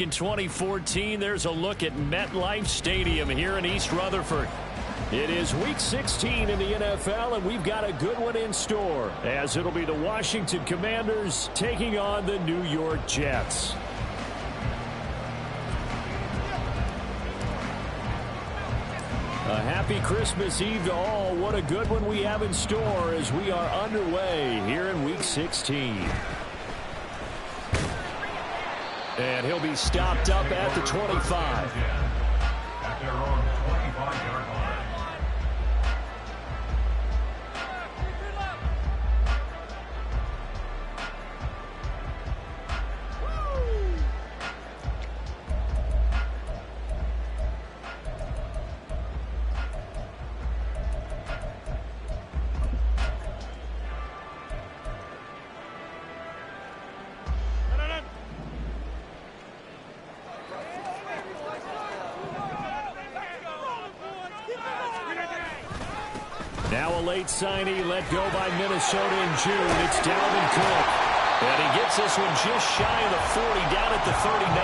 In 2014, there's a look at MetLife Stadium here in East Rutherford. It is Week 16 in the NFL, and we've got a good one in store, as it'll be the Washington Commanders taking on the New York Jets. A happy Christmas Eve to all. What a good one we have in store as we are underway here in Week 16. And he'll be stopped up at the 25. At their own 25-yard line. Now a late signee let go by Minnesota in June. It's Dalvin Cook. And he gets this one just shy of the 40, down at the 39.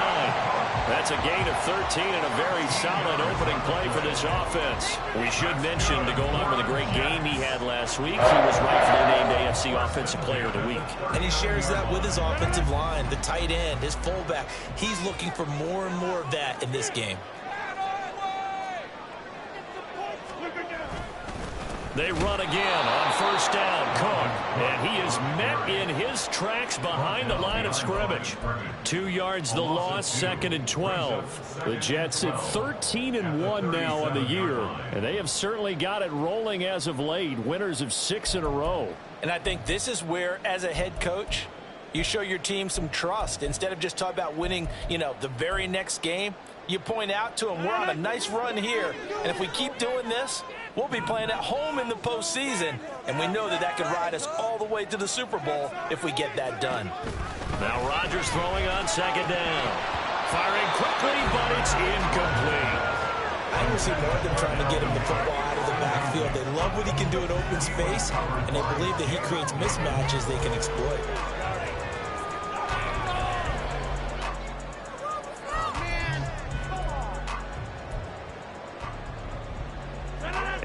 That's a gain of 13 and a very solid opening play for this offense. We should mention, to go along with the great game he had last week, he was rightfully named AFC Offensive Player of the Week. And he shares that with his offensive line, the tight end, his fullback. He's looking for more and more of that in this game. They run again on first down. Cook, and he is met in his tracks behind the line of scrimmage. 2 yards the loss, 2nd and 12. The Jets at 13-1 now on the year, and they have certainly got it rolling as of late, winners of 6 in a row. And I think this is where, as a head coach, you show your team some trust. Instead of just talking about winning, the very next game, you point out to them, we're on a nice run here, and if we keep doing this, we'll be playing at home in the postseason, and we know that could ride us all the way to the Super Bowl if we get that done. Now Rodgers throwing on 2nd down. Firing quickly, but it's incomplete. I can see more of them trying to get him the football out of the backfield. They love what he can do in open space, and they believe that he creates mismatches they can exploit.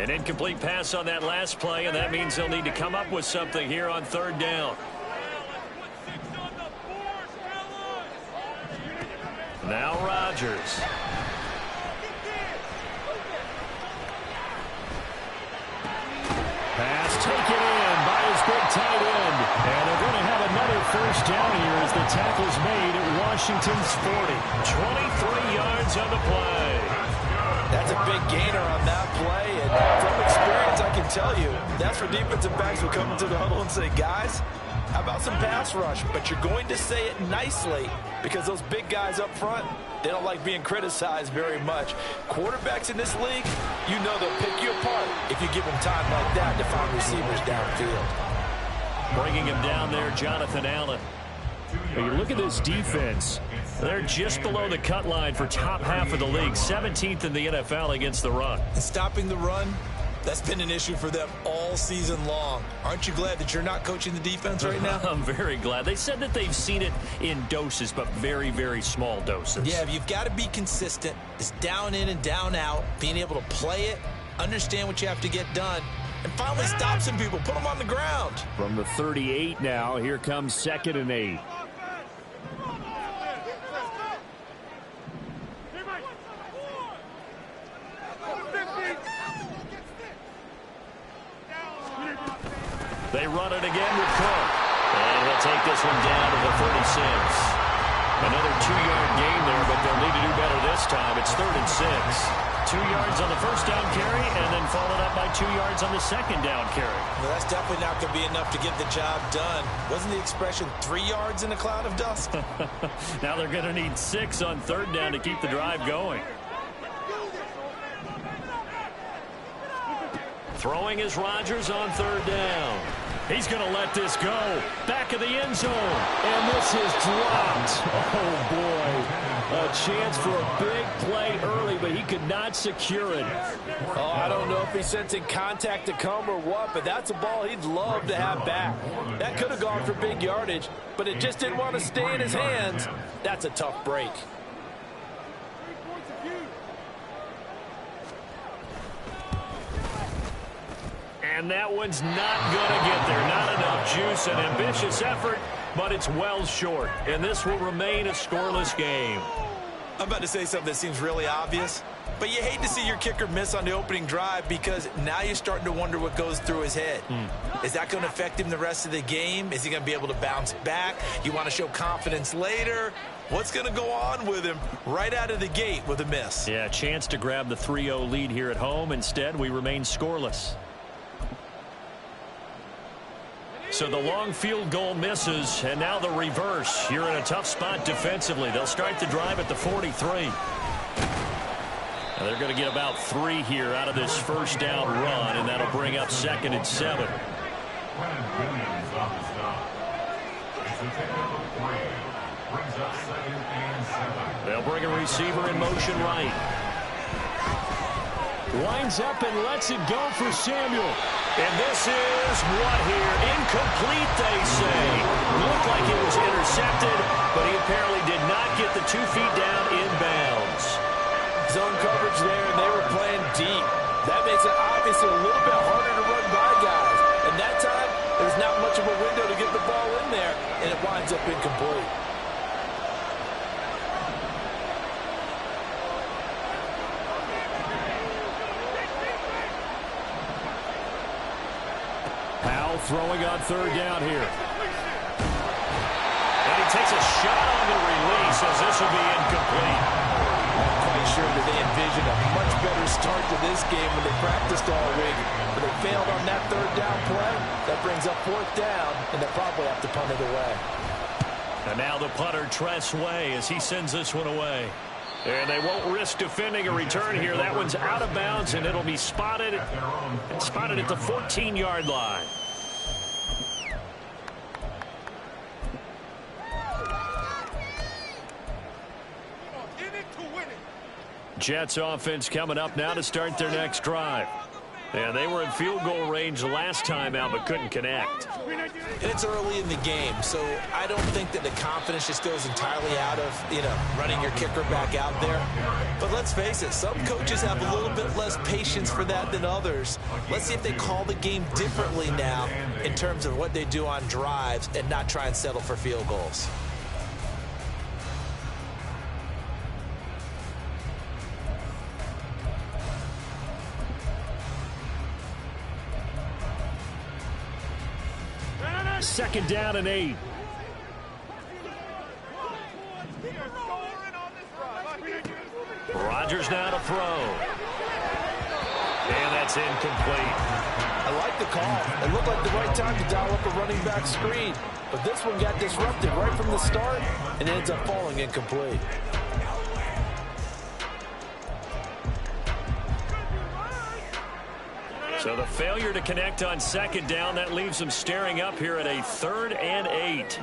An incomplete pass on that last play, and that means they'll need to come up with something here on 3rd down. Now Rodgers. Pass taken in by his big tight end. And they're going to have another first down here as the tackle's made at Washington's 40. 23 yards on the play. That's a big gainer on that play, and from experience, I can tell you, that's where defensive backs will come into the huddle and say, guys, how about some pass rush? But you're going to say it nicely because those big guys up front, they don't like being criticized very much. Quarterbacks in this league, they'll pick you apart if you give them time like that to find receivers downfield. Bringing him down there, Jonathan Allen. When you look at this defense, they're just below the cut line for top half of the league, 17th in the NFL against the run. And stopping the run, that's been an issue for them all season long. Aren't you glad that you're not coaching the defense right now? I'm very glad. They said that they've seen it in doses, but very, very small doses. Yeah, you've got to be consistent. It's down in and down out, being able to play it, understand what you have to get done, and finally stop some people, put them on the ground. From the 38 now, here comes 2nd and 8. They run it again with Cook. And he'll take this one down to the 36. Another 2-yard gain there, but they'll need to do better this time. It's 3rd and 6. 2 yards on the first down carry, and then followed up by 2 yards on the second down carry. Well, that's definitely not going to be enough to get the job done. Wasn't the expression 3 yards in a cloud of dust? Now they're going to need 6 on 3rd down to keep the drive going. Throwing is Rodgers on 3rd down. He's going to let this go. Back of the end zone. And this is dropped. Oh, boy. A chance for a big play early, but he could not secure it. Oh, I don't know if he's sensing contact to come or what, but that's a ball he'd love to have back. That could have gone for big yardage, but it just didn't want to stay in his hands. That's a tough break. And that one's not going to get there. Not enough juice. An ambitious effort, but it's well short. And this will remain a scoreless game. I'm about to say something that seems really obvious, but you hate to see your kicker miss on the opening drive because now you're starting to wonder what goes through his head. Is that going to affect him the rest of the game? Is he going to be able to bounce back? You want to show confidence later? What's going to go on with him right out of the gate with a miss? Yeah, chance to grab the 3-0 lead here at home. Instead, we remain scoreless. So the long field goal misses, and now the reverse. You're in a tough spot defensively. They'll start the drive at the 43. And they're going to get about 3 here out of this first down run, and that'll bring up 2nd and 7. Brennan Williams on the stop. It's a pickup of 3. Brings up 2nd and 7. They'll bring a receiver in motion right. Winds up and lets it go for Samuel. And this is what here? Incomplete, they say. Looked like it was intercepted, but he apparently did not get the 2 feet down in bounds. Zone coverage there, and they were playing deep. That makes it obviously a little bit harder to run by guys. And that time, there's not much of a window to get the ball in there, and it winds up incomplete. Throwing on 3rd down here. And he takes a shot on the release as this will be incomplete. I'm quite sure that they envisioned a much better start to this game when they practiced all week. But they failed on that 3rd down play. That brings up 4th down, and they'll probably have to punt it away. And now the punter, Tress Way, as he sends this one away. And they won't risk defending a return here. That one's out of bounds, and it'll be spotted at the 14-yard line. Jets offense coming up now to start their next drive. And they were in field goal range last time out but couldn't connect. And it's early in the game, so I don't think that the confidence just goes entirely out of, running your kicker back out there. But let's face it, some coaches have a little bit less patience for that than others. Let's see if they call the game differently now in terms of what they do on drives and not try and settle for field goals. Second down and 8. Rodgers now to throw. And that's incomplete. I like the call. It looked like the right time to dial up a running back screen. But this one got disrupted right from the start and ends up falling incomplete. So the failure to connect on 2nd down, that leaves them staring up here at a 3rd and 8.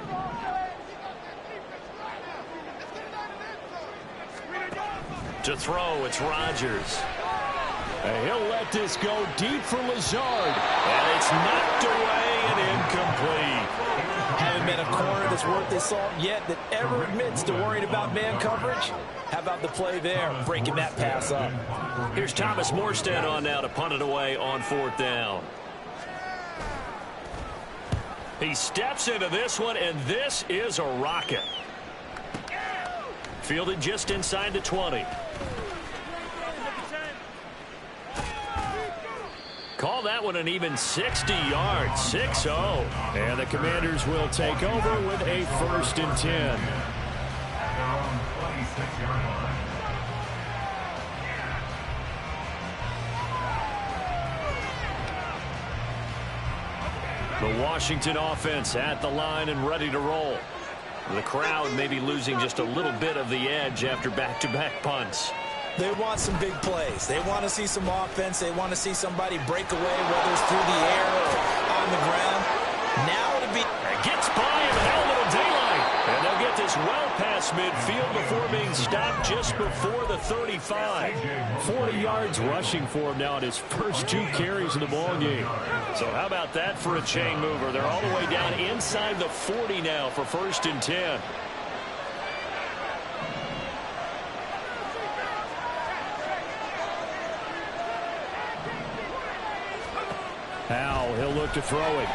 To throw, it's Rodgers. And he'll let this go deep for Lazard. And it's knocked away and incomplete. Haven't met a corner that's worth his salt yet that ever admits to worrying about man coverage. How about the play there, breaking that pass up? Here's Thomas Morstead on now to punt it away on 4th down. He steps into this one, and this is a rocket. Fielded just inside the 20. Call that one an even 60 yards, 6-0. And the Commanders will take over with a 1st and 10. The Washington offense at the line and ready to roll. The crowd may be losing just a little bit of the edge after back-to-back punts. They want some big plays. They want to see some offense. They want to see somebody break away, whether it's through the air or on the ground. Now to be... Gets by him, and a little daylight. And they'll get this well past midfield before being stopped just before the 35. 40 yards rushing for him now in his first 2 carries of the ballgame. So how about that for a chain mover? They're all the way down inside the 40 now for 1st and 10. Howell, he'll look to throw it.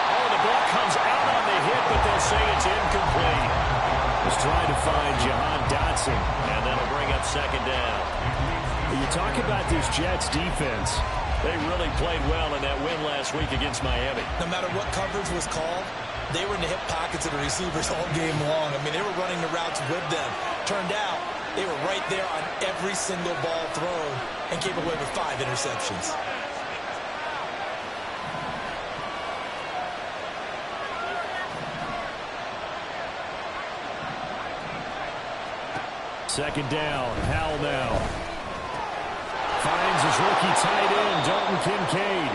Oh, the ball comes out on the hit, but they'll say it's incomplete. He's trying to find Jahan Dotson, and that'll bring up second down. You talk about this Jets defense. They really played well in that win last week against Miami. No matter what coverage was called, they were in the hip pockets of the receivers all game long. I mean, they were running the routes with them. Turned out, they were right there on every single ball thrown and came away with 5 interceptions. Second down, Howell now. Finds his rookie tight end, Dalton Kincaid.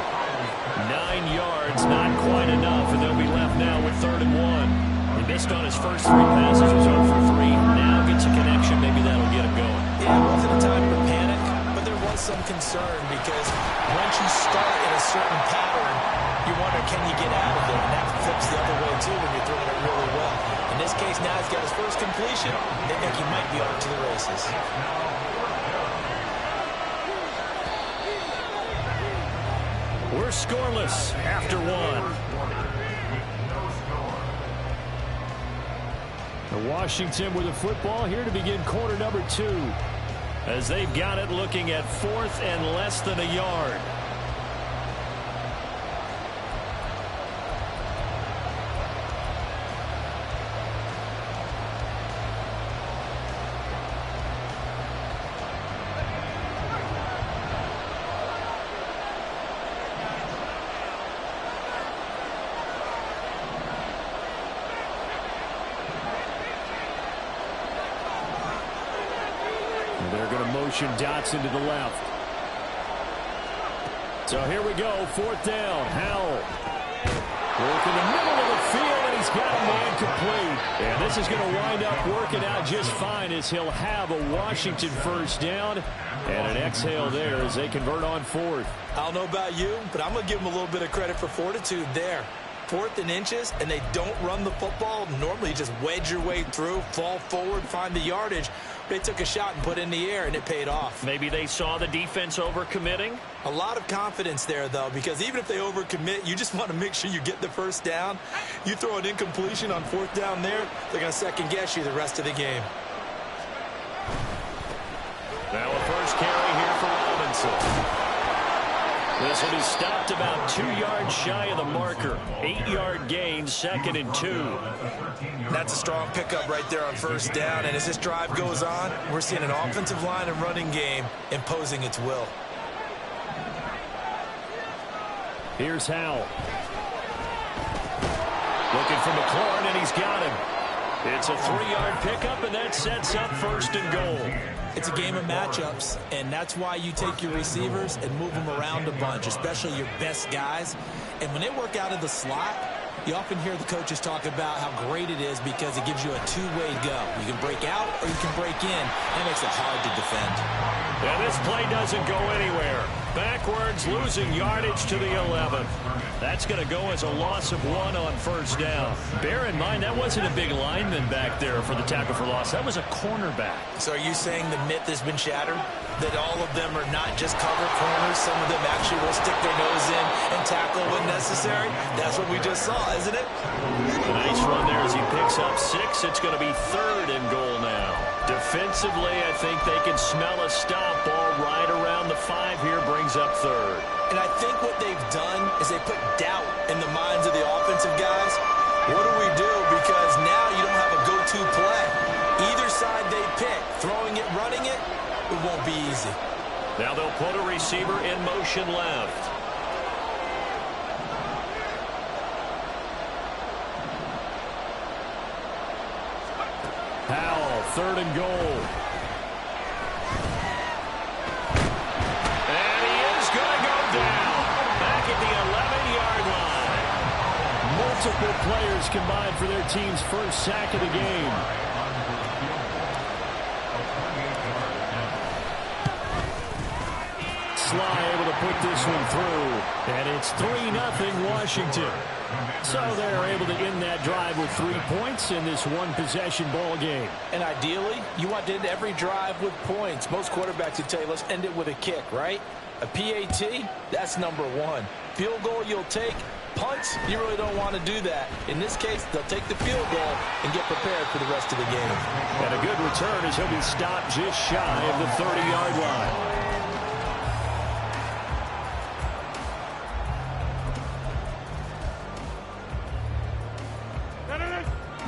9 yards, not quite enough, and they'll be left now with 3rd and 1. He missed on his first 3 passes, was 0 for 3. Now gets a connection, maybe that'll get him going. Yeah, it wasn't a time to panic, but there was some concern because once you start in a certain pattern, you wonder, can you get out of it? And that flips the other way, too, when you're throwing it really well. In this case, now he's got his first completion. They think he might be off to the races. We're scoreless after 1. Washington with the football here to begin quarter number 2. As they've got it looking at 4th and less than a yard. They're going to motion Dotson to the left. So here we go, 4th down. Howell. Work in the middle of the field, and he's got a man complete. And this is going to wind up working out just fine as he'll have a Washington first down. And an exhale there as they convert on 4th. I don't know about you, but I'm going to give them a little bit of credit for fortitude there. 4th and inches, and they don't run the football. Normally, you just wedge your way through, fall forward, find the yardage. They took a shot and put it in the air, and it paid off. Maybe they saw the defense overcommitting. A lot of confidence there, though, because even if they overcommit, you just want to make sure you get the first down. You throw an incompletion on 4th down there, they're going to second-guess you the rest of the game. Now a first carry here for Robinson. This will be stopped about 2 yards shy of the marker. 8-yard gain, 2nd and 2. That's a strong pickup right there on first down. And as this drive goes on, we're seeing an offensive line and running game imposing its will. Here's Howell. Looking for McLaurin, and he's got him. It's a 3-yard pickup, and that sets up 1st and goal. It's a game of matchups, and that's why you take your receivers and move them around a bunch, especially your best guys. And when they work out of the slot, you often hear the coaches talk about how great it is because it gives you a two-way go. You can break out or you can break in. That makes it hard to defend. And this play doesn't go anywhere. Backwards, losing yardage to the 11. That's going to go as a loss of 1 on first down. Bear in mind, that wasn't a big lineman back there for the tackle for loss. That was a cornerback. So are you saying the myth has been shattered? That all of them are not just cover corners? Some of them actually will stick their nose in and tackle when necessary? That's what we just saw, isn't it? A nice run there as he picks up 6. It's going to be 3rd and goal now. Defensively, I think they can smell a stop. Ball right around the 5 here, brings up 3rd. And I think what they've done is they put doubt in the minds of the offensive guys. What do we do? Because now you don't have a go-to play. Either side they pick, throwing it, running it, it won't be easy. Now they'll put a receiver in motion left. Howell, 3rd and goal. And he is going to go down. Back at the 11-yard line. Multiple players combined for their team's first sack of the game. Sly able to put this one through. And it's 3-0 Washington. So they're able to end that drive with 3 points in this one-possession ball game. And ideally, you want to end every drive with points. Most quarterbacks would tell you, let's end it with a kick, right? A PAT, that's number one. Field goal you'll take. Punts, you really don't want to do that. In this case, they'll take the field goal and get prepared for the rest of the game. And a good return as he'll be stopped just shy of the 30-yard line.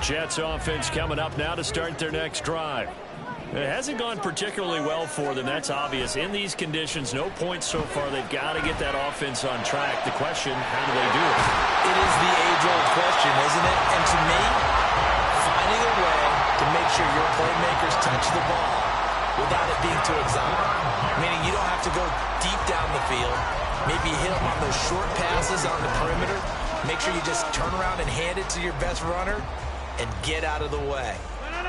Jets offense coming up now to start their next drive. It hasn't gone particularly well for them. That's obvious. In these conditions, no points so far. They've got to get that offense on track. The question, how do they do it? It is the age-old question, isn't it? And to me, finding a way to make sure your playmakers touch the ball without it being too exotic. Meaning you don't have to go deep down the field. Maybe you hit them on those short passes on the perimeter. Make sure you just turn around and hand it to your best runner and get out of the way.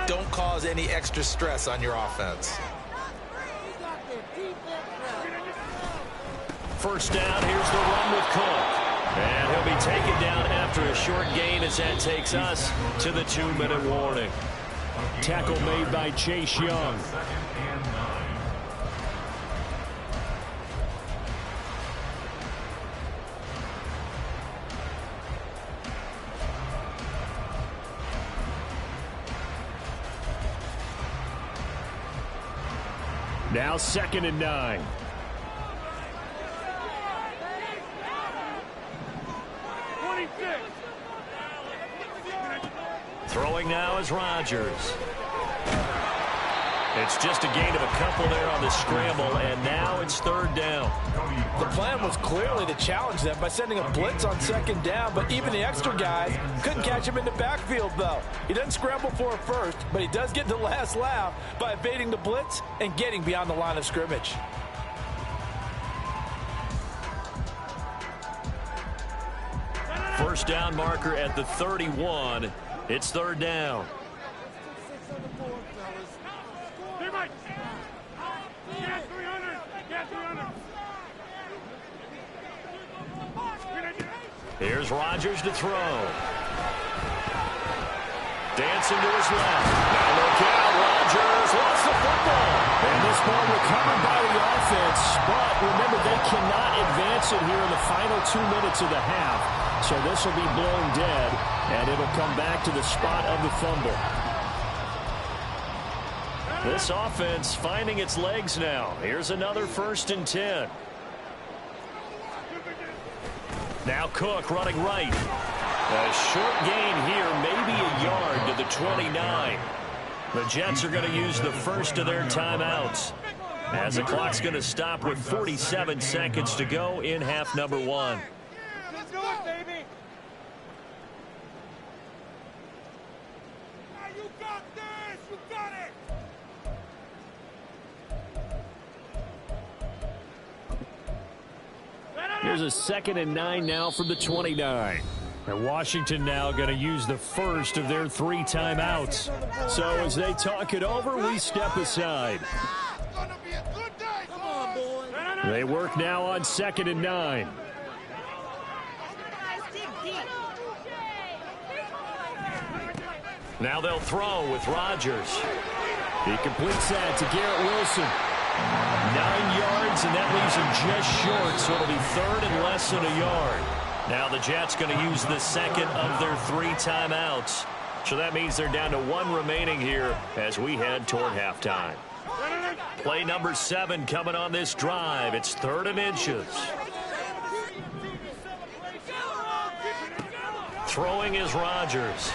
Don't cause any extra stress on your offense. First down, here's the run with Cook. And he'll be taken down after a short gain as that takes us to the 2-minute warning. Tackle made by Chase Young. Now 2nd and 9. Throwing now is Rodgers. It's just a gain of a couple there on the scramble, and now it's 3rd down. The plan was clearly to challenge them by sending a blitz on 2nd down, but even the extra guys couldn't catch him in the backfield, though. He doesn't scramble for it first, but he does get the last laugh by evading the blitz and getting beyond the line of scrimmage. First down marker at the 31. It's 3rd down. Here's Rodgers to throw. Dancing to his left. Now look out, Rodgers lost the football. And this ball recovered by the offense. But remember, they cannot advance it here in the final 2 minutes of the half. So this will be blown dead, and it'll come back to the spot of the fumble. This offense finding its legs now. Here's another 1st and 10. Now Cook running right. A short gain here, maybe a yard to the 29. The Jets are going to use the first of their timeouts, as the clock's going to stop with 47 seconds to go in half number 1. Let's do it, baby. You got this. You got it. Here's a 2nd and 9 now from the 29. And Washington now going to use the first of their 3 timeouts. So as they talk it over, we step aside. They work now on 2nd and 9. Now they'll throw with Rodgers. He completes that to Garrett Wilson. 9 yards, and that leaves him just short, so it'll be 3rd and less than a yard. Now the Jets going to use the second of their 3 timeouts. So that means they're down to 1 remaining here as we head toward halftime. Play number 7 coming on this drive. It's 3rd and inches. Throwing is Rodgers.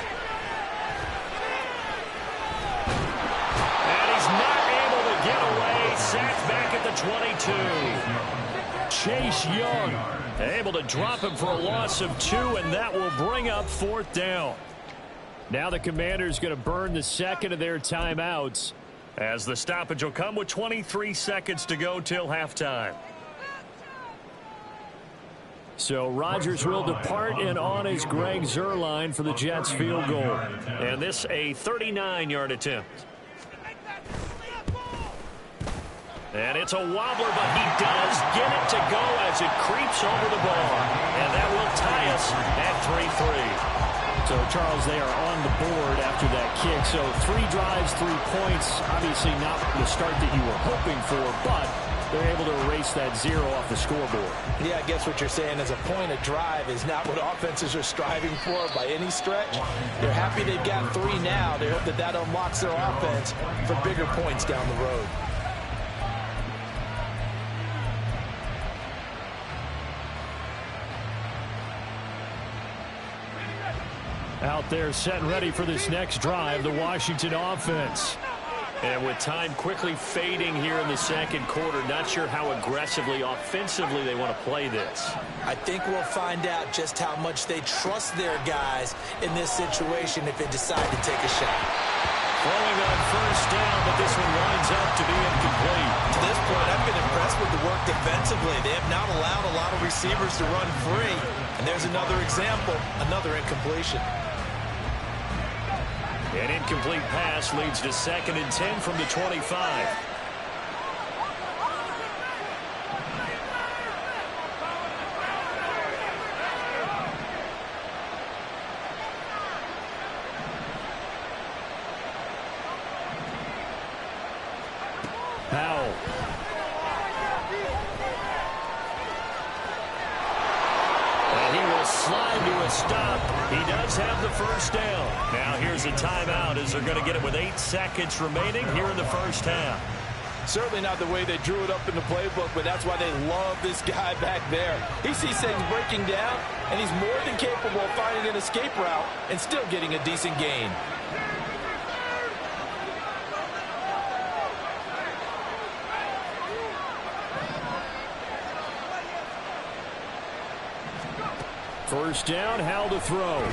And he's not able to get away. Sacked back at the 22. Chase Young able to drop him for a loss of 2, and that will bring up 4th down. Now the Commanders going to burn the second of their timeouts, as the stoppage will come with 23 seconds to go till halftime. So Rodgers will depart, and on is Greg Zuerlein for the Jets field goal. And this a 39-yard attempt. And it's a wobbler, but he does get it to go as it creeps over the bar. And that will tie us at 3-3. So, Charles, they are on the board after that kick. So 3 drives, 3 points. Obviously not the start that you were hoping for, but they're able to erase that 0 off the scoreboard. Yeah, I guess what you're saying is a point of drive is not what offenses are striving for by any stretch. They're happy they've got 3 now. They hope that that unlocks their offense for bigger points down the road. Out there set and ready for this next drive, the Washington offense. And with time quickly fading here in the second quarter, not sure how aggressively, offensively they want to play this. I think we'll find out just how much they trust their guys in this situation if they decide to take a shot. Throwing on first down, but this one winds up to be incomplete. To this point, I've been impressed with the work defensively. They have not allowed a lot of receivers to run free. And there's another example, another incompletion. An incomplete pass leads to 2nd and 10 from the 25. Powell. And he will slide to a stop. He does have the first down. Now here's a timeout as they're going to get it with 8 seconds remaining here in the first half. Certainly not the way they drew it up in the playbook, but that's why they love this guy back there. He sees things breaking down, and he's more than capable of finding an escape route and still getting a decent gain. First down, Howell to throw.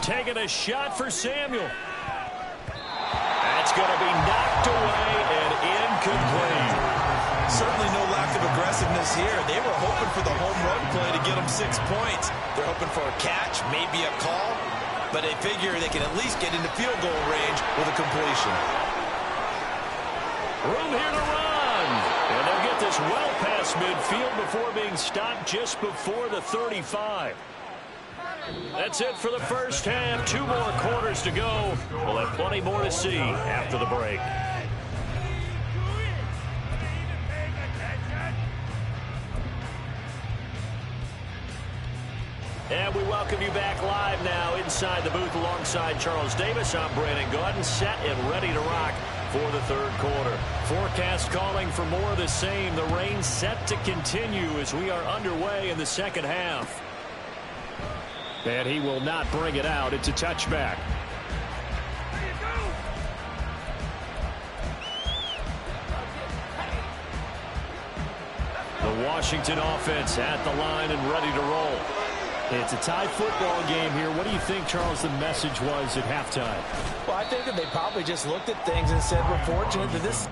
Taking a shot for Samuel. That's going to be knocked away and incomplete. Certainly no lack of aggressiveness here. They were hoping for the home run play to get them 6 points. They're hoping for a catch, maybe a call, but they figure they can at least get into field goal range with a completion. Room here to run. And they'll get this well past midfield before being stopped just before the 35. That's it for the first half. 2 more quarters to go. We'll have plenty more to see after the break. And we welcome you back live now inside the booth alongside Charles Davis. I'm Brandon Gaudin, set and ready to rock for the third quarter. Forecast calling for more of the same. The rain set to continue as we are underway in the second half. And he will not bring it out. It's a touchback. The Washington offense at the line and ready to roll. It's a tie football game here. What do you think, Charles, the message was at halftime? Well, I think that they probably just looked at things and said, we're fortunate that this...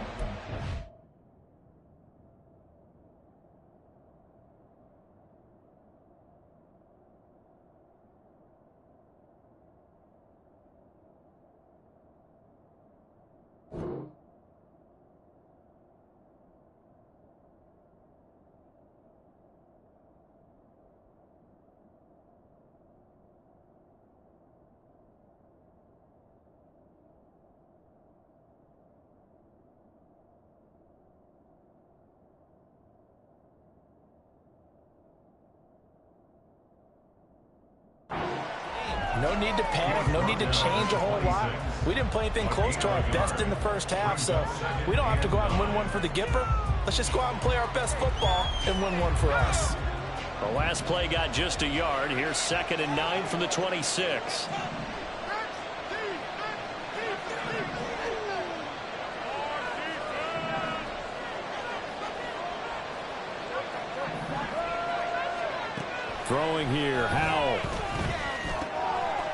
No need to panic, no need to change a whole lot. We didn't play anything close to our best in the first half, so we don't have to go out and win one for the Gipper. Let's just go out and play our best football and win one for us. The last play got just a yard. Here's 2nd and 9 from the 26. Throwing here, Howell.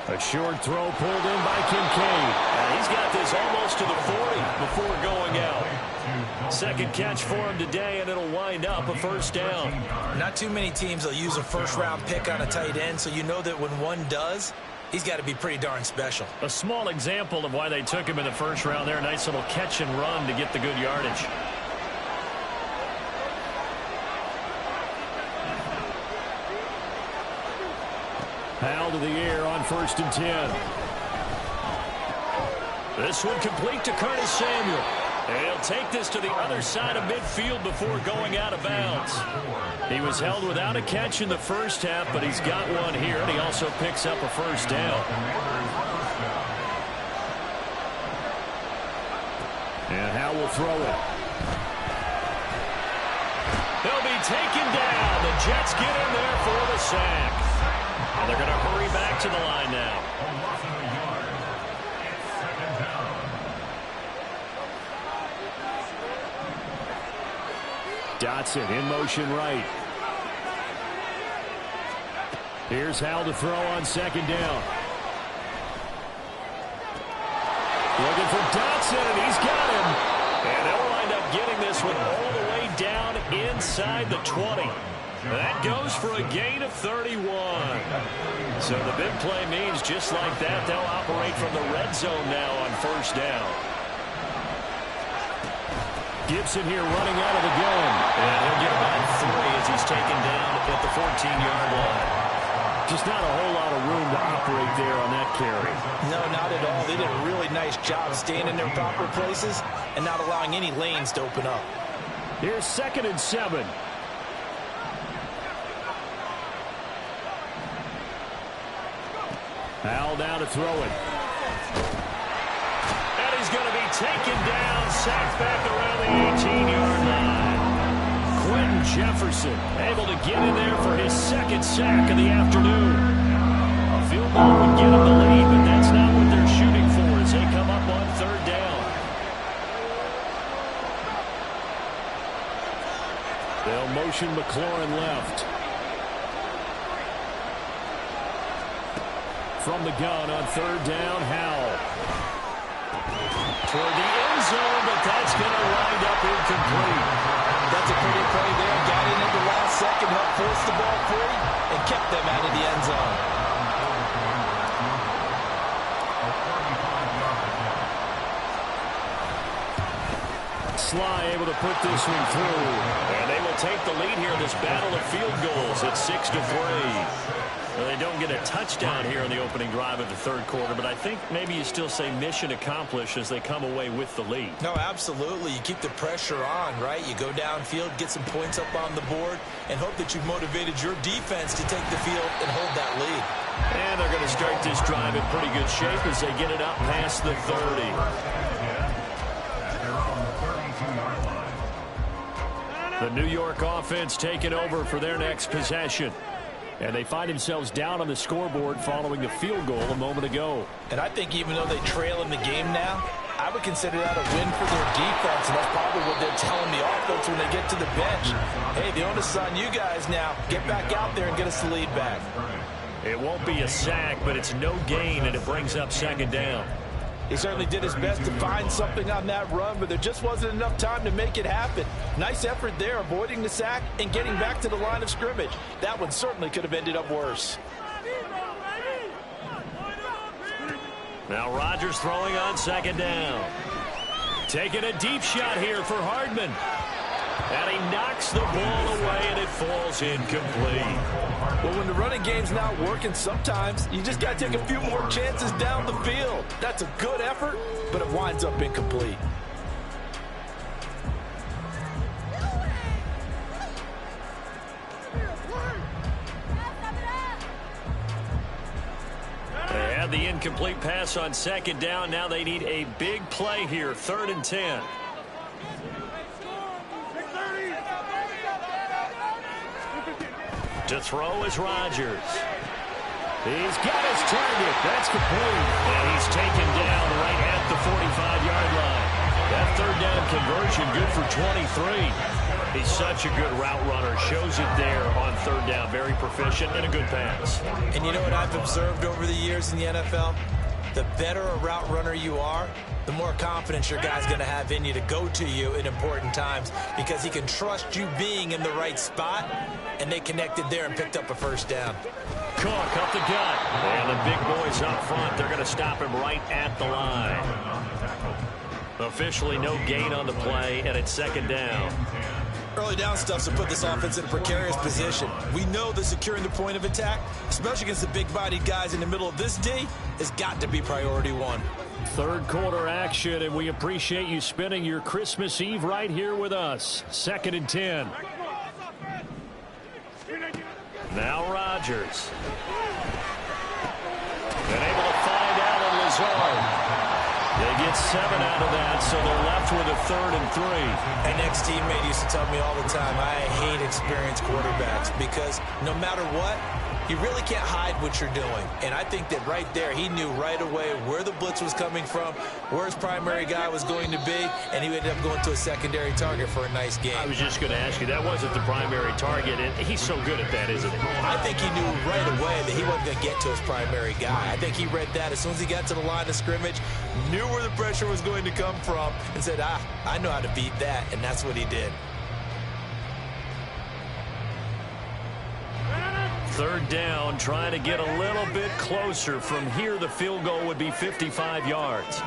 A short throw pulled in by Kincaid. And he's got this almost to the 40 before going out. Second catch for him today, and it'll wind up a first down. Not too many teams will use a first-round pick on a tight end, so you know that when one does, he's got to be pretty darn special. A small example of why they took him in the first round there. Nice little catch and run to get the good yardage. Howell to the air on 1st and 10. This one complete to Curtis Samuel. And he'll take this to the other side of midfield before going out of bounds. He was held without a catch in the first half, but he's got one here, and he also picks up a first down. And Howell will throw it. He'll be taken down. The Jets get in there for the sack. And they're going to hurry back to the line now. Dotson in motion right. Here's Howell to throw on second down. Looking for Dotson, and he's got him. And they'll wind up getting this one all the way down inside the 20. That goes for a gain of 31. So the big play means just like that, they'll operate from the red zone now on first down. Gibson here running out of the gun. And he'll get about 3 as he's taken down at the 14-yard line. Just not a whole lot of room to operate there on that carry. No, not at all. They did a really nice job staying in their proper places and not allowing any lanes to open up. Here's 2nd and 7. Howell down to throw it. And he's going to be taken down, sacked back around the 18-yard line. Quentin Jefferson able to get in there for his 2nd sack of the afternoon. A field goal would get him the lead, but that's not what they're shooting for as they come up on 3rd down. They'll motion McLaurin left. From the gun on 3rd down, Howell. Toward the end zone, but that's going to wind up incomplete. That's a pretty play there. Got in at the last second, helped force the ball free, and kept them out of the end zone. Sly able to put this one through. And they will take the lead here in this battle of field goals at 6-3. Well, they don't get a touchdown here in the opening drive of the 3rd quarter, but I think maybe you still say mission accomplished as they come away with the lead. No, absolutely. You keep the pressure on, right? You go downfield, get some points up on the board, and hope that you've motivated your defense to take the field and hold that lead. And they're going to start this drive in pretty good shape as they get it up past the 30. The New York offense taking over for their next possession. And they find themselves down on the scoreboard following the field goal a moment ago. And I think even though they trail in the game now, I would consider that a win for their defense, and that's probably what they're telling the offense when they get to the bench. Hey, the onus is on you guys now. Get back out there and get us the lead back. It won't be a sack, but it's no gain, and it brings up 2nd down. He certainly did his best to find something on that run, but there just wasn't enough time to make it happen. Nice effort there, avoiding the sack and getting back to the line of scrimmage. That one certainly could have ended up worse. Now Rodgers throwing on 2nd down. Taking a deep shot here for Hardman. And he knocks the ball away, and it falls incomplete. Well, when the running game's not working, sometimes you just got to take a few more chances down the field. That's a good effort, but it winds up incomplete. They had the incomplete pass on 2nd down. Now they need a big play here, 3rd and 10. To throw is Rodgers. He's got his target. That's complete. And he's taken down right at the 45-yard line. That 3rd down conversion good for 23. He's such a good route runner. Shows it there on 3rd down. Very proficient and a good pass. And you know what I've observed over the years in the NFL? The better a route runner you are, the more confidence your guy's going to have in you to go to you in important times because he can trust you being in the right spot, and they connected there and picked up a 1st down. Cook up the gut. And the big boys up front, they're going to stop him right at the line. Officially no gain on the play, and it's 2nd down. Early down stuff's to put this offense in a precarious position. We know that securing the point of attack, especially against the big-bodied guys in the middle of this D, has got to be priority 1. Third quarter action, and we appreciate you spending your Christmas Eve right here with us. 2nd and 10. Now Rodgers. And able to find Allen Lazard. They get 7 out of that, so they're left with a 3rd and 3. An ex-teammate used to tell me all the time, I hate experienced quarterbacks because no matter what, you really can't hide what you're doing. And I think that right there, he knew right away where the blitz was coming from, where his primary guy was going to be, and he ended up going to a secondary target for a nice game. I was just going to ask you, that wasn't the primary target, and he's so good at that, isn't he? I think he knew right away that he wasn't going to get to his primary guy. I think he read that as soon as he got to the line of scrimmage, knew where the pressure was going to come from, and said, I know how to beat that, and that's what he did. 3rd down, trying to get a little bit closer. From here, the field goal would be 55 yards.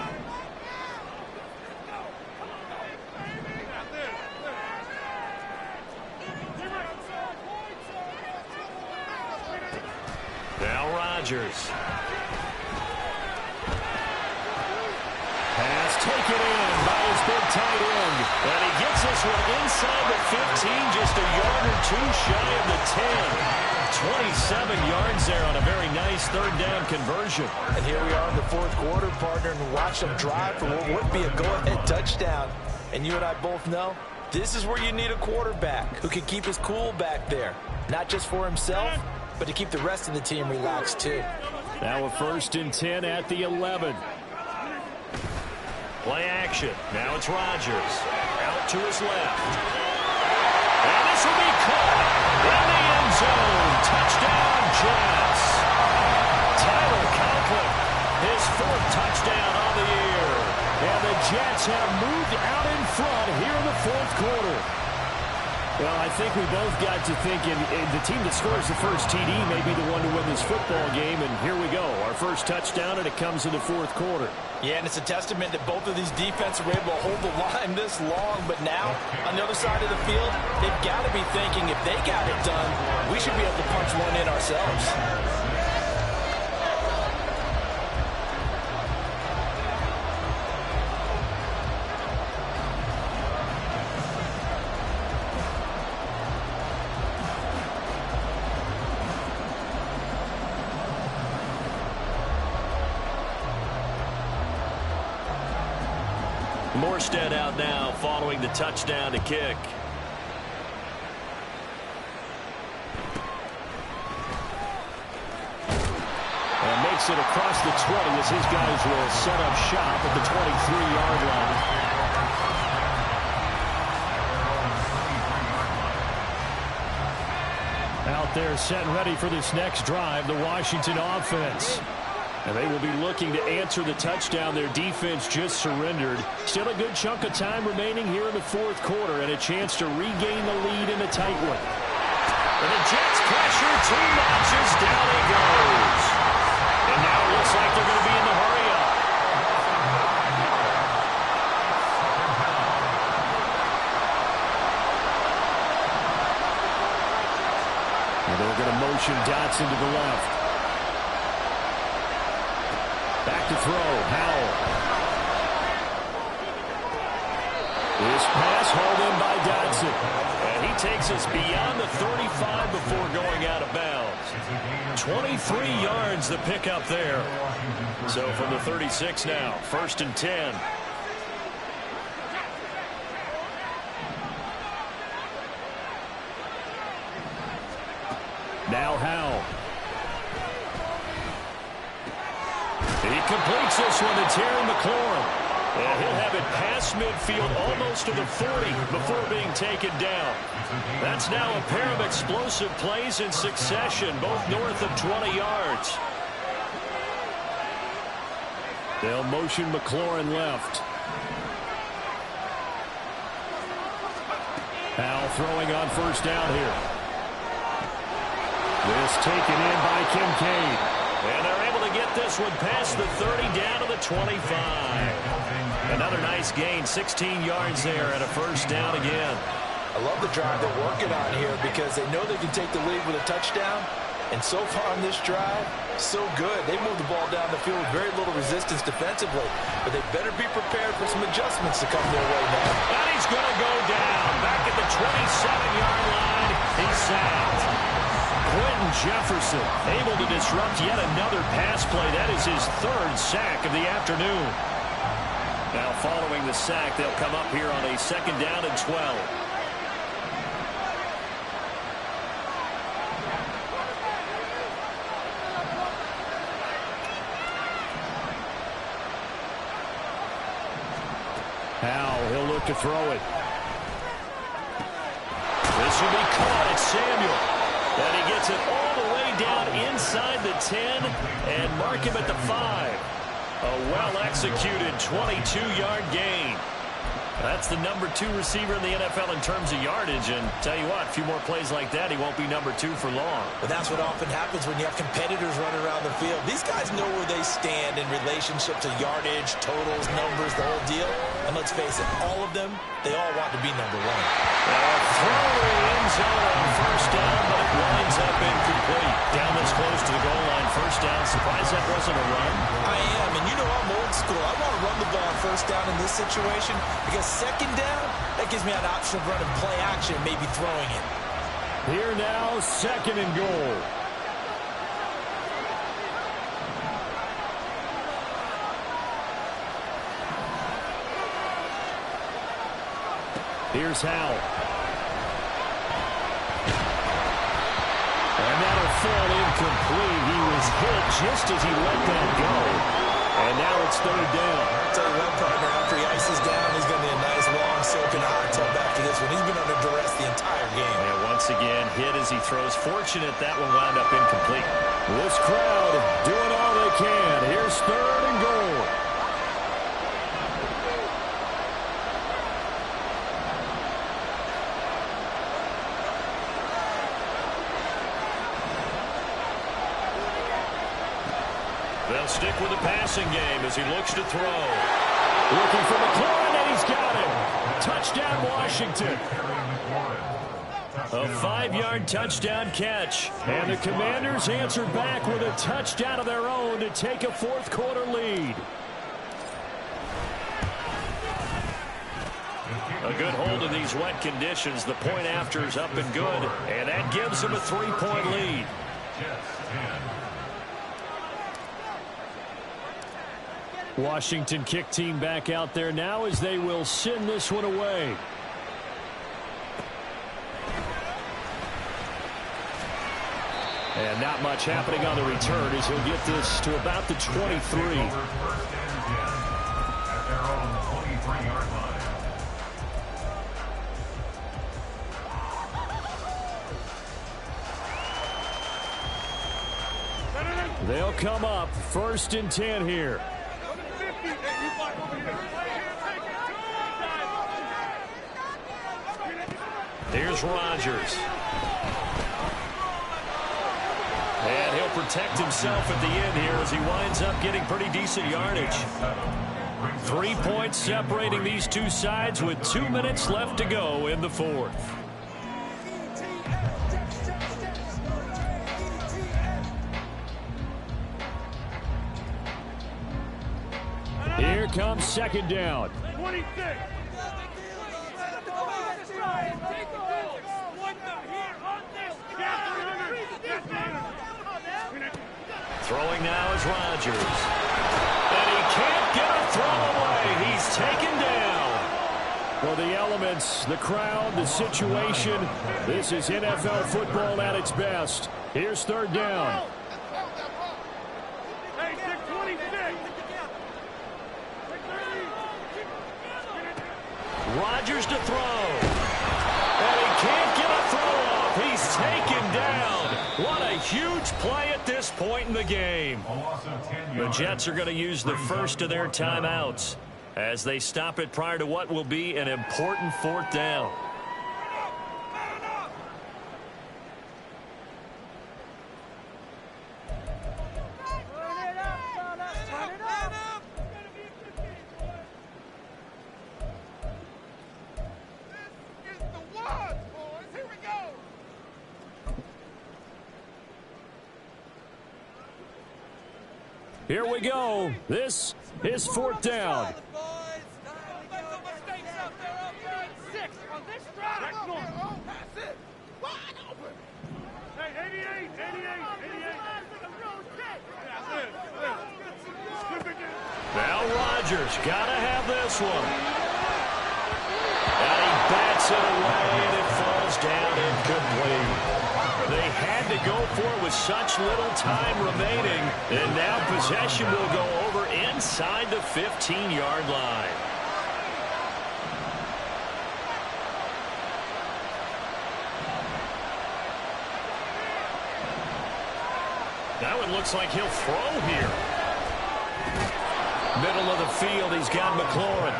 Now Rodgers. Pass taken in by his big tight end. And he gets this one inside the 15, just a yard or 2 shy of the 10. 27 yards there on a very nice 3rd down conversion. And here we are in the 4th quarter, partner, and watch them drive for what would be a go-ahead touchdown. And you and I both know this is where you need a quarterback who can keep his cool back there. Not just for himself, but to keep the rest of the team relaxed too. Now a 1st and 10 at the 11. Play action. Now it's Rodgers. Out to his left. And this will be caught in the end zone. Touchdown, Jets. Tyler Conklin, his 4th touchdown on the year. And the Jets have moved out in front here in the 4th quarter. Well, I think we both got to thinking the team that scores the first TD may be the one to win this football game, and here we go. Our first touchdown, and it comes in the 4th quarter. Yeah, and it's a testament that both of these defenses were able to hold the line this long, but now, on the other side of the field, they've got to be thinking if they got it done, we should be able to punch one in ourselves. Morstead out now following the touchdown to kick. And makes it across the 20 as his guys will set up shop at the 23-yard line. Out there set and ready for this next drive, the Washington offense. And they will be looking to answer the touchdown their defense just surrendered. Still a good chunk of time remaining here in the 4th quarter and a chance to regain the lead in a tight one. And the Jets pressure 2 notches, down he goes. And now it looks like they're going to be in the hurry-up. And they're going to motion Dotson to the left. Back to throw, Howell. This pass hauled in by Dotson. And he takes us beyond the 35 before going out of bounds. 23 yards the pickup there. So from the 36 now, 1st and 10. Now Howell. He completes this one to Terry McLaurin. And he'll have it past midfield almost to the 40 before being taken down. That's now a pair of explosive plays in succession, both north of 20 yards. They'll motion McLaurin left. Howell throwing on 1st down here. This taken in by Kincaid. And they're able to get this one past the 30 down to the 25. Another nice gain, 16 yards there and a 1st down again. I love the drive they're working on here because they know they can take the lead with a touchdown, And so far on this drive, so good. They moved the ball down the field with very little resistance defensively. But they better be prepared for some adjustments to come their way now. And he's going to go down. Back at the 27-yard line. He's sacked. Quentin Jefferson able to disrupt yet another pass play. That is his third sack of the afternoon. Now following the sack, they'll come up here on a 2nd down and 12. Howell, he'll look to throw it. This will be caught at Samuel. And he gets it all the way down inside the 10 and mark him at the 5. A well-executed 22-yard gain. That's the number 2 receiver in the NFL in terms of yardage. And tell you what, a few more plays like that, he won't be number 2 for long. But that's what often happens when you have competitors running around the field. These guys know where they stand in relationship to yardage, totals, numbers, the whole deal. And let's face it, all of them, they all want to be number 1. Throw in the end zone on 1st down, but it winds up incomplete. Down this close to the goal line, 1st down. Surprised that wasn't a run? I am, and you know I'm old school. I want to run the ball on 1st down in this situation because 2nd down, that gives me an option of running play action, maybe throwing it. Here now, 2nd and goal. Here's Howell. And that'll fall incomplete. He was hit just as he let that go. And now it's 3rd down. I'll tell you what, partner, after he ices down, he's going to need a nice, long, soaking hot tub after this one. He's been under duress the entire game. And once again, hit as he throws. Fortunate that one wound up incomplete. This crowd doing all they can. Here's 3rd and goal. They'll stick with the passing game as he looks to throw. Looking for McLaurin, and he's got him. Touchdown, Washington. A 5-yard touchdown catch. And the Commanders answer back with a touchdown of their own to take a 4th quarter lead. A good hold in these wet conditions. The point after is up and good. And that gives them a 3-point lead. Washington kick team back out there now as they will send this one away. And not much happening on the return as he'll get this to about the 23. They'll come up 1st and 10 here. Here's Rodgers. And he'll protect himself at the end here as he winds up getting pretty decent yardage. 3 points separating these two sides with 2 minutes left to go in the 4th. Here comes 2nd down. 26. Throwing now is Rodgers. And he can't get a throw away. He's taken down. Well, the elements, the crowd, the situation, this is NFL football at its best. Here's 3rd down. Hey, 626. Rodgers to throw. And he can't get a throw off. He's taken down. What a huge play at this point in the game. The Jets are going to use the first of their timeouts as they stop it prior to what will be an important 4th down. Here we go. This is 4th down. Now Rodgers got to have this one. And he bats it away, and it falls down incomplete. They had to go for it with such little time remaining, and now possession will go over inside the 15-yard line. Now it looks like he'll throw here. Middle of the field, he's got McLaurin.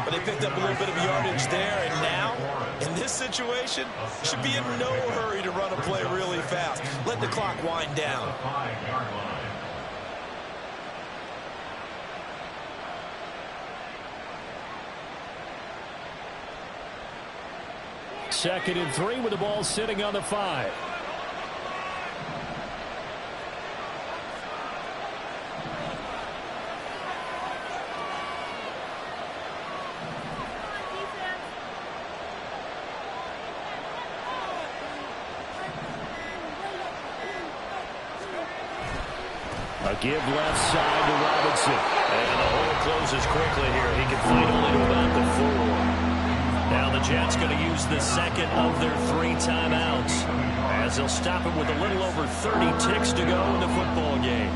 But they picked up a little bit of yardage there, and now, in this situation, should be in no hurry to run a play really fast. Let the clock wind down. 5-yard line. Second and 3 with the ball sitting on the 5. A give left side to Robinson. And the hole closes quickly here. He can fight only to about the 4. Now the Jets going to use the second of their 3 timeouts, as they'll stop it with a little over 30 ticks to go in the football game.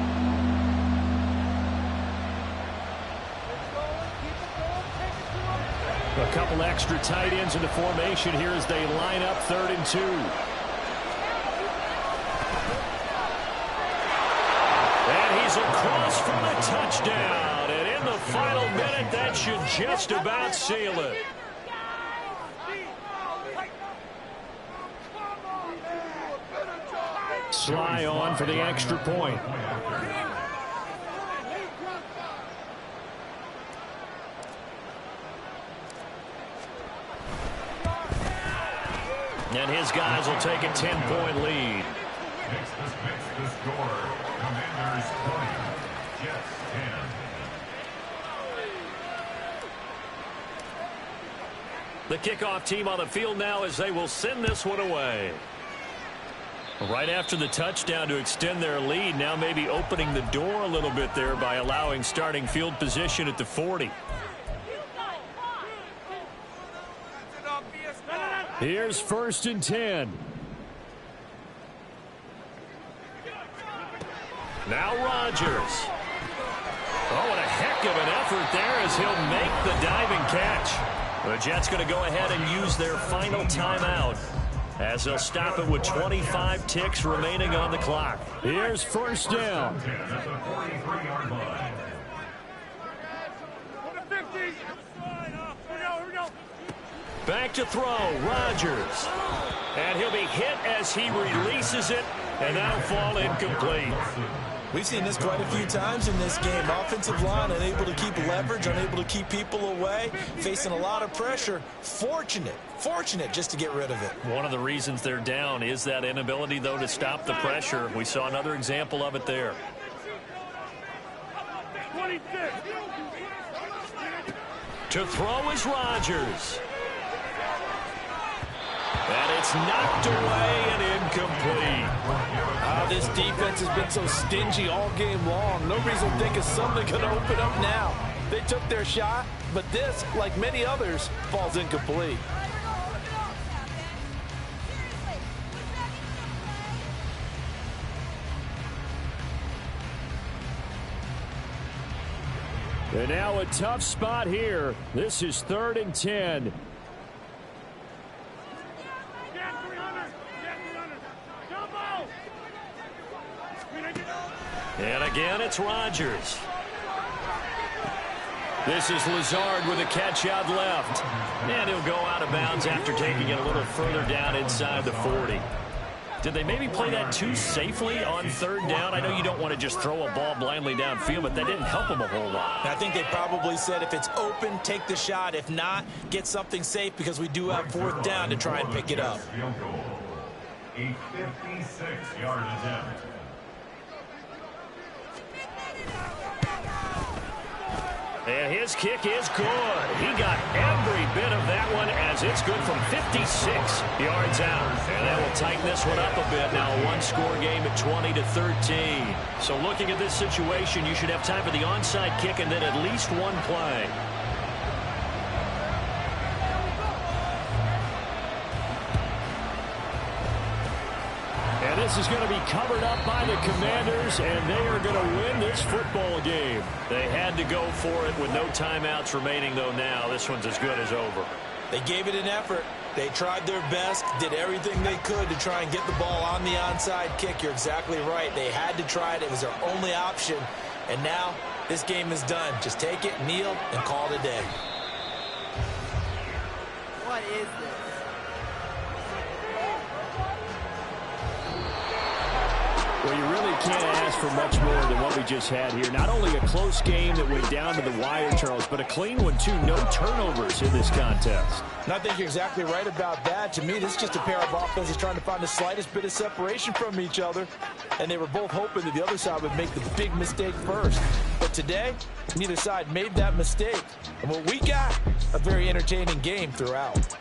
A couple extra tight ends in the formation here as they line up 3rd and 2. Across for the touchdown, and in the final minute, that should just about seal it. Sly on for the extra point. And his guys will take a 10-point lead. Makes the score. Commanders 20, Jets 10. The kickoff team on the field now as they will send this one away. Right after the touchdown to extend their lead, now maybe opening the door a little bit there by allowing starting field position at the 40. Here's 1st and 10. Now Rodgers. Oh, what a heck of an effort there as he'll make the diving catch. The Jets going to go ahead and use their final timeout as they'll stop it with 25 ticks remaining on the clock. Here's 1st down. At the 43-yard line. Back to throw, Rodgers. And he'll be hit as he releases it, and that'll fall incomplete. We've seen this quite a few times in this game. Offensive line unable to keep leverage, unable to keep people away, facing a lot of pressure. Fortunate just to get rid of it. One of the reasons they're down is that inability, though, to stop the pressure. We saw another example of it there. 26. To throw is Rodgers. And it's knocked away and incomplete. This defense has been so stingy all game long. No reason to think of something going to open up now. They took their shot, but this, like many others, falls incomplete. And now a tough spot here. This is 3rd and 10. And again, it's Rodgers. This is Lazard with a catch out left. And he'll go out of bounds after taking it a little further down inside the 40. Did they maybe play that too safely on 3rd down? I know you don't want to just throw a ball blindly downfield, but that didn't help them a whole lot. I think they probably said if it's open, take the shot. If not, get something safe because we do have 4th down to try and pick it up. Field goal. A 56-yard attempt. And his kick is good. He got every bit of that one as it's good from 56 yards out. And that will tighten this one up a bit. Now a one-score game at 20-13. So looking at this situation, you should have time for the onside kick and then at least one play. And this is going to be covered up by the Commanders, and they are going to win this football game. They had to go for it with no timeouts remaining, though now this one's as good as over. They gave it an effort. They tried their best, did everything they could to try and get the ball on the onside kick. You're exactly right. They had to try it. It was their only option. And now this game is done. Just take it, kneel, and call it a day. What is this? Well, you really can't ask for much more than what we just had here. Not only a close game that went down to the wire, Charles, but a clean one, too. No turnovers in this contest. And I think you're exactly right about that. To me, this is just a pair of offenses trying to find the slightest bit of separation from each other. And they were both hoping that the other side would make the big mistake first. But today, neither side made that mistake. And what we got, a very entertaining game throughout.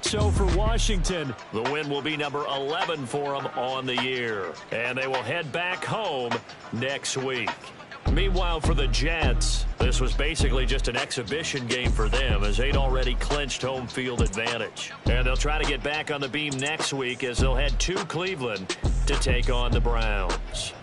So for Washington, the win will be number 11 for them on the year. And they will head back home next week. Meanwhile, for the Jets, this was basically just an exhibition game for them as they'd already clinched home field advantage. And they'll try to get back on the beam next week as they'll head to Cleveland to take on the Browns.